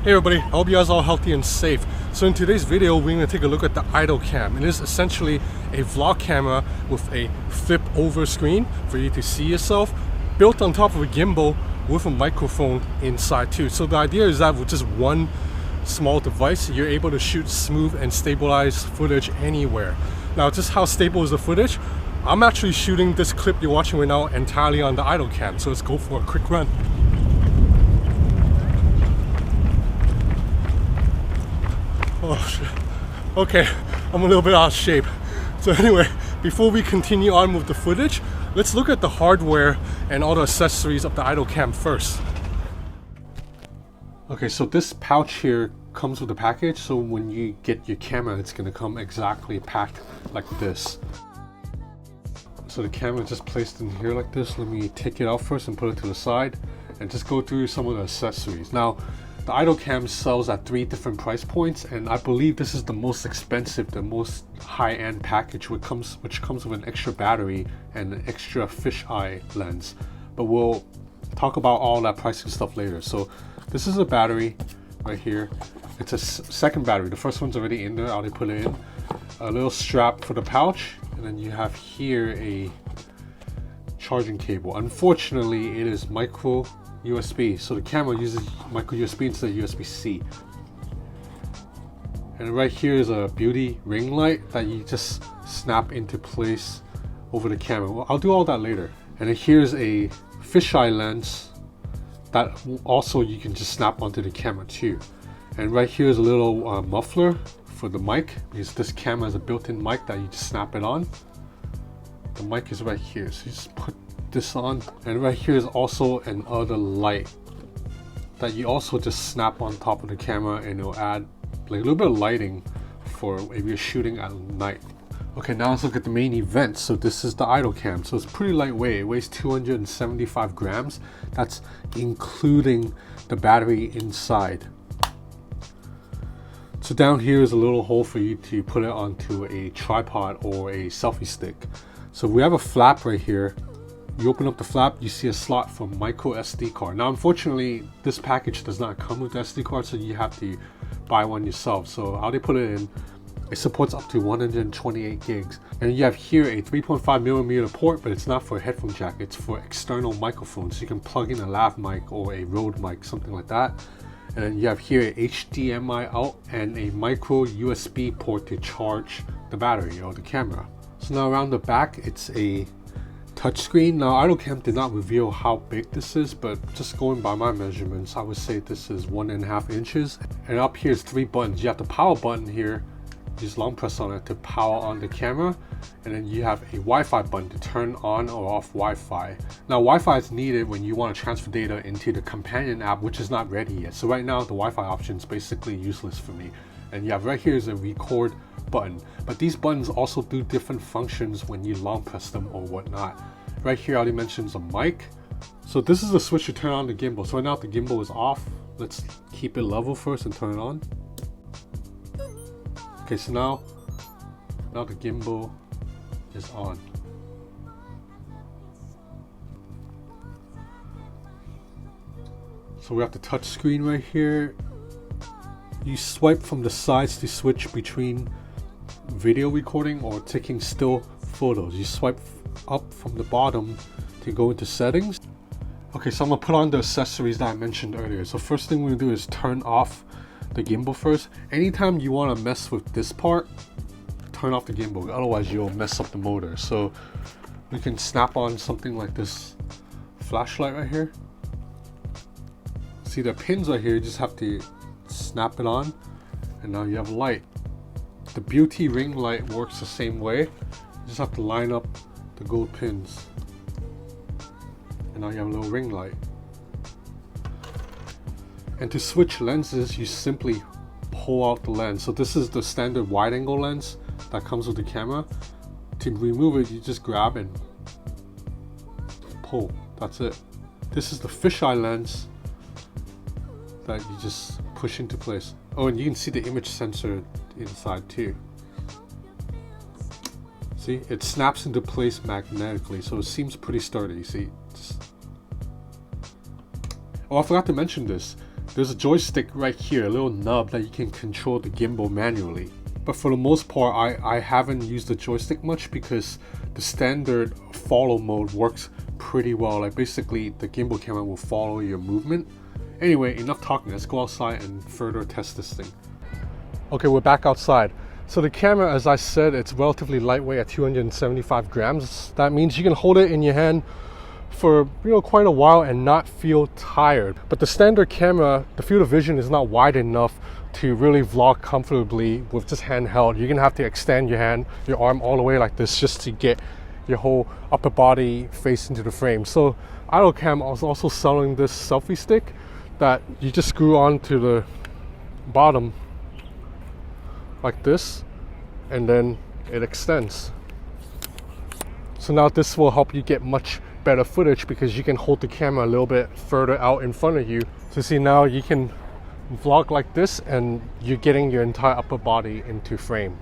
Hey everybody, I hope you guys are all healthy and safe. So in today's video, we're going to take a look at the IdolCam. It is essentially a vlog camera with a flip over screen for you to see yourself, built on top of a gimbal with a microphone inside too. So the idea is that with just one small device, you're able to shoot smooth and stabilized footage anywhere. Now, just how stable is the footage? I'm actually shooting this clip you're watching right now entirely on the IdolCam. So let's go for a quick run. Oh shit. Okay, I'm a little bit out of shape. So anyway, before we continue on with the footage, let's look at the hardware and all the accessories of the IdolCam first. Okay, so this pouch here comes with a package, so when you get your camera, it's gonna come exactly packed like this. So the camera is just placed in here like this. Let me take it out first and put it to the side and just go through some of the accessories. Now, the IdolCam sells at 3 different price points, and I believe this is the most expensive, the most high-end package, which comes with an extra battery and an extra fisheye lens. But we'll talk about all that pricing stuff later. So this is a battery right here. It's a second battery. The first one's already in there. I already put it in. A little strap for the pouch, and then you have here a charging cable. Unfortunately, it is micro USB, so the camera uses micro USB instead of USB-C. And right here is a beauty ring light that you just snap into place over the camera. Well, I'll do all that later. And then here's a fisheye lens that also you can just snap onto the camera too. And right here is a little muffler for the mic, because this camera has a built-in mic that you just snap it on. The mic is right here, so you just put this on, and right here is also another light that you also just snap on top of the camera, and it'll add like a little bit of lighting for if you're shooting at night. Okay, now let's look at the main event. So this is the IdolCam. So it's pretty lightweight. It weighs 275 grams. That's including the battery inside. So down here is a little hole for you to put it onto a tripod or a selfie stick. So we have a flap right here. You open up the flap, you see a slot for micro SD card. Now, unfortunately, this package does not come with SD card, so you have to buy one yourself. So how they put it in, it supports up to 128 gigs. And you have here a 3.5mm port, but it's not for a headphone jack. It's for external microphones. So you can plug in a lav mic or a Rode mic, something like that. And then you have here a HDMI out and a micro USB port to charge the battery or the camera. So now around the back, it's a touchscreen. Now, IdolCam did not reveal how big this is, but just going by my measurements, I would say this is 1.5 inches. And up here is 3 buttons. You have the power button here. You just long press on it to power on the camera, and then you have a Wi-Fi button to turn on or off Wi-Fi. Now, Wi-Fi is needed when you want to transfer data into the companion app, which is not ready yet. So right now, the Wi-Fi option is basically useless for me. And you have right here is a record button, but these buttons also do different functions when you long press them or whatnot. Right here, I already mentioned a mic. So this is the switch to turn on the gimbal. So right now the gimbal is off. Let's keep it level first and turn it on. Okay, so now the gimbal is on. So we have the touch screen right here. You swipe from the sides to switch between video recording or taking still photos. You swipe up from the bottom to go into settings. Okay, so I'm gonna put on the accessories that I mentioned earlier. So first thing we're gonna do is turn off the gimbal first. Anytime you want to mess with this part, turn off the gimbal, otherwise you'll mess up the motor. So we can snap on something like this flashlight right here. See the pins right here, you just have to snap it on, and now you have light. The beauty ring light works the same way. You just have to line up the gold pins, and now you have a little ring light. And to switch lenses, you simply pull out the lens. So this is the standard wide angle lens that comes with the camera. To remove it, you just grab and pull. That's it. This is the fisheye lens that you just push into place. Oh, and you can see the image sensor inside too. See, it snaps into place magnetically, so it seems pretty sturdy. See, oh, I forgot to mention this. there's a joystick right here, a little nub that you can control the gimbal manually. But for the most part, I haven't used the joystick much because the standard follow mode works pretty well. Like basically the gimbal camera will follow your movement. Anyway, enough talking, let's go outside and further test this thing. Okay, we're back outside. So the camera, as I said, it's relatively lightweight at 275 grams. That means you can hold it in your hand for quite a while and not feel tired. But the standard camera, the field of vision is not wide enough to really vlog comfortably with just handheld. You're gonna have to extend your arm all the way like this just to get your whole upper body face into the frame. So IdolCam was also selling this selfie stick that you just screw on to the bottom like this, and then it extends. So now this will help you get much better footage because you can hold the camera a little bit further out in front of you. So see, now you can vlog like this and you're getting your entire upper body into frame.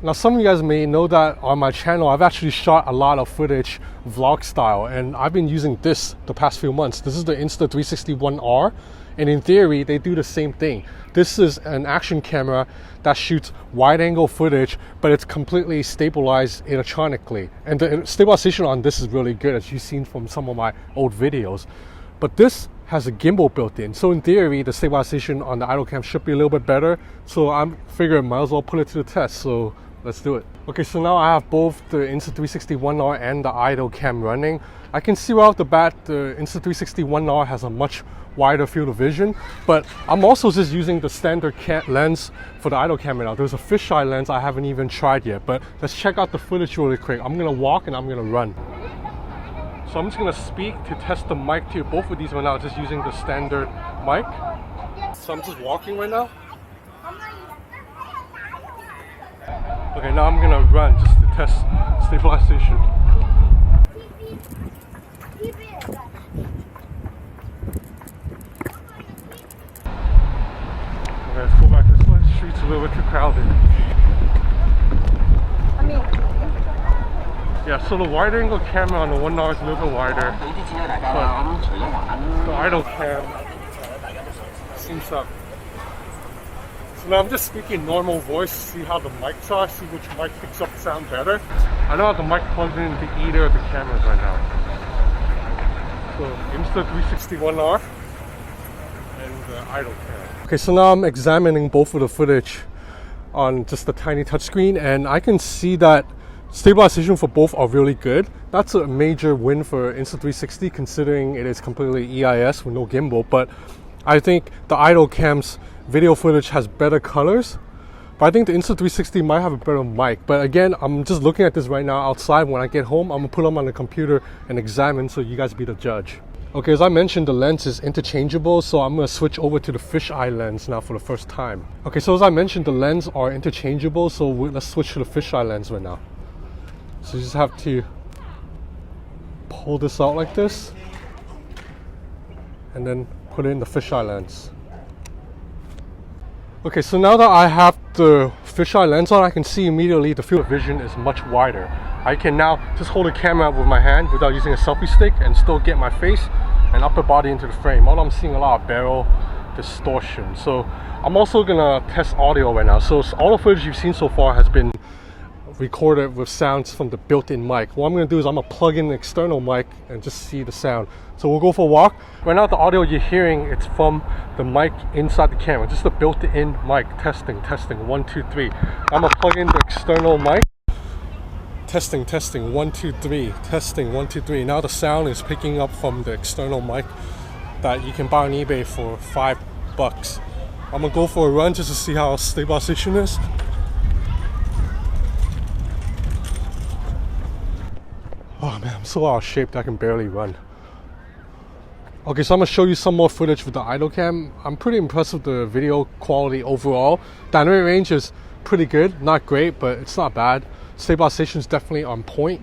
Now some of you guys may know that on my channel I've actually shot a lot of footage vlog style, and I've been using this the past few months. This is the Insta360 and in theory they do the same thing. This is an action camera that shoots wide angle footage, but it's completely stabilized electronically, and the stabilization on this is really good, as you've seen from some of my old videos. But this has a gimbal built in, so in theory the stabilization on the IdolCam should be a little bit better. So I'm figuring might as well put it to the test, so let's do it. Okay, so now I have both the Insta360 1R and the IdolCam running. I can see right off the bat the Insta360 1R has a much wider field of vision, but I'm also just using the standard lens for the IdolCam right now. There's a fisheye lens I haven't even tried yet, but let's check out the footage really quick. I'm gonna walk and I'm gonna run. So I'm just gonna speak to test the mic to both of these right now, just using the standard mic. So I'm just walking right now. Okay, now I'm gonna run just to test stabilization. Okay, let's go back this way. The street's a little bit too crowded. Yeah, so the wide angle camera on the 1R is a little bit wider, but the IdolCam seems up. So now I'm just speaking normal voice to see how the mics are, see which mic picks up the sound better. I know how the mic plugs into either of the cameras right now. So Insta360 1R and the IdolCam. Okay, so now I'm examining both of the footage on just a tiny touchscreen, and I can see that stabilization for both are really good. That's a major win for Insta360 considering it is completely EIS with no gimbal, but I think the IdolCam's video footage has better colors, but I think the Insta360 might have a better mic. But again, I'm just looking at this right now outside. When I get home, I'm gonna put them on the computer and examine, so you guys be the judge. Okay, as I mentioned, the lens is interchangeable, so I'm gonna switch over to the fisheye lens now for the first time. Okay, so as I mentioned, the lenses are interchangeable, so let's switch to the fisheye lens right now. So you just have to pull this out like this and then put in the fisheye lens. Okay, so now that I have the fisheye lens on, I can see immediately the field of vision is much wider. I can now just hold the camera with my hand without using a selfie stick and still get my face and upper body into the frame. Although I'm seeing a lot of barrel distortion. So I'm also gonna test audio right now. So all the footage you've seen so far has been recorded with sounds from the built-in mic. What I'm going to do is I'm going to plug in an external mic and just see the sound. So we'll go for a walk. Right now the audio you're hearing, it's from the mic inside the camera, just the built-in mic. Testing 1 2 3. I'm going to plug in the external mic. Testing 1 2 3. Testing 1 2 3. Now the sound is picking up from the external mic that you can buy on eBay for $5. I'm going to go for a run just to see how stabilization is. Oh man, I'm so out of shape that I can barely run. Okay, so I'm gonna show you some more footage with the IdolCam. I'm pretty impressed with the video quality overall. Dynamic range is pretty good, not great, but it's not bad. Stabilization is definitely on point.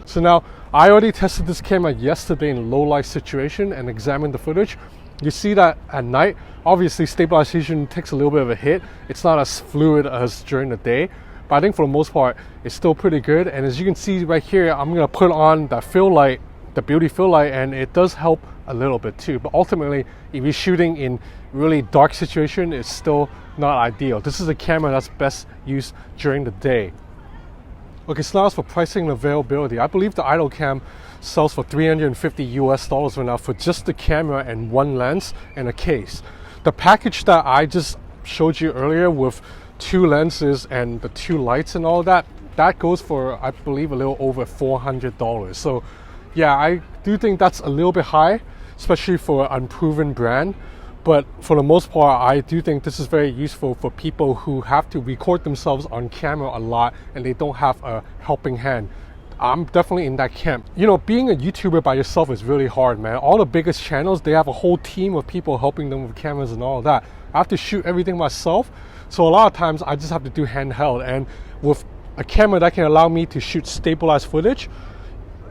So now, I already tested this camera yesterday in a low light situation and examined the footage. You see that at night, obviously stabilization takes a little bit of a hit. It's not as fluid as during the day. But I think for the most part, it's still pretty good. And as you can see right here, I'm gonna put on that fill light, the beauty fill light, and it does help a little bit too. But ultimately, if you're shooting in really dark situation, it's still not ideal. This is a camera that's best used during the day. Okay, so now as for pricing and availability, I believe the IdolCam sells for $350 US right now for just the camera and one lens and a case. The package that I just showed you earlier with 2 lenses and the 2 lights and all that, that goes for, I believe, a little over $400. So yeah, I do think that's a little bit high, especially for an unproven brand. But for the most part, I do think this is very useful for people who have to record themselves on camera a lot and they don't have a helping hand. I'm definitely in that camp. You know, being a YouTuber by yourself is really hard, man. All the biggest channels, they have a whole team of people helping them with cameras and all that. I have to shoot everything myself. So a lot of times I just have to do handheld. And with a camera that can allow me to shoot stabilized footage,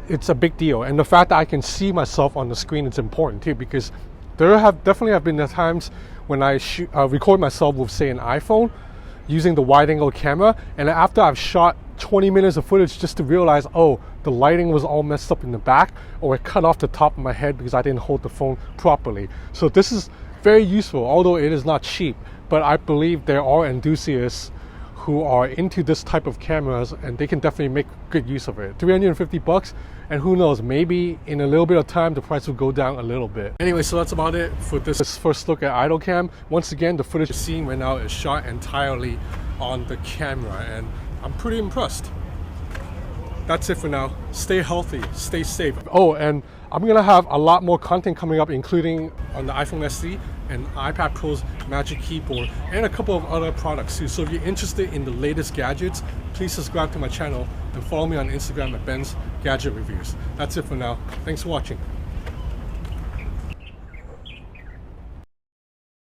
it's a big deal. And the fact that I can see myself on the screen is important too, because there definitely have been the times when I record myself with, say, an iPhone using the wide-angle camera, and after I've shot 20 minutes of footage just to realize, oh, the lighting was all messed up in the back, or it cut off the top of my head because I didn't hold the phone properly. So this is very useful, although it is not cheap, but I believe there are enthusiasts who are into this type of cameras and they can definitely make good use of it. $350, and who knows, maybe in a little bit of time the price will go down a little bit. Anyway, so that's about it for this first look at IdolCam. Once again, the footage you're seeing right now is shot entirely on the camera and I'm pretty impressed. That's it for now. Stay healthy, stay safe. Oh, and I'm gonna have a lot more content coming up, including on the iPhone SE and iPad Pro's Magic Keyboard and a couple of other products too. So if you're interested in the latest gadgets, please subscribe to my channel and follow me on Instagram at Ben's Gadget Reviews. That's it for now. Thanks for watching.